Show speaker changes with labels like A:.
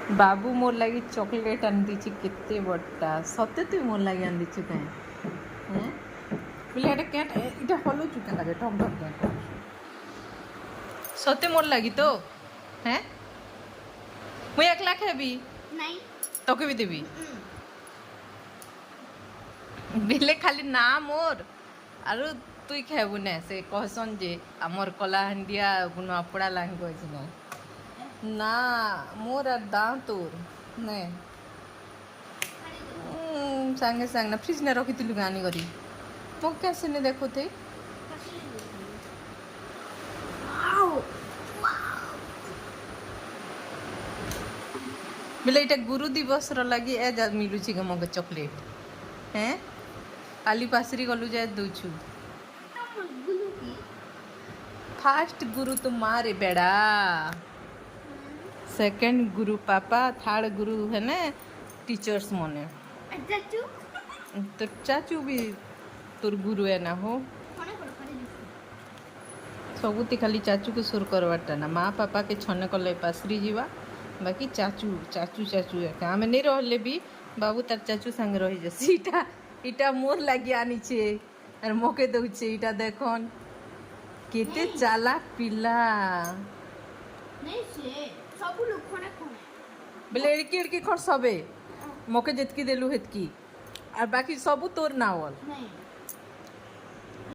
A: बाबू मोर लगी चॉकलेट आन दीची केते बड़टा सते तू मोर लगी आन दीचु काहे हैं बोले एटा क्या इटा हलो चुका लगे ठक ठक क्या सते मोर लगी तो हैं मुई एकला खेबी
B: नहीं
A: तोके भी देबी बिले खाली ना मोर आरु तुई खेबु ने से कहसन जे हमर कलाहांडिया गुण अपड़ा लैंग्वेज न ना मोर आर दाम तोर ने सांगे सांग ना फ्रिज ने रखी तिलु गानी करी मो कैसे ने देखो थे बिले इटा गुरु दिवस रो लगी ए जा मिलु छी गमो चॉकलेट हैं आली पासरी गलु जाय दोछु फास्ट गुरु तुम्हारे बेड़ा सेकंड गुरु पापा थर्ड गुरु है ना टीचर्स मने
B: चाचू
A: तो चाचू भी तोर गुरु है ना हो सबुति खाली चाचू के सुर करवाटा ना माँ पापा के छने कले पासरी जीवा बाकी चाचू चाचू चाचू है आमे नहीं रहले भी बाबू तार चाचू संग रही जसी इटा इटा मोर लागी आनी छे और मोके दउछे इटा देखन केते चालाक पिला
B: नहीं से सब लोग खाना खाने
A: बोले एड़की खड़ सबे मोके जितकी देलु हेतकी और बाकी सबू तोर नावल
B: नहीं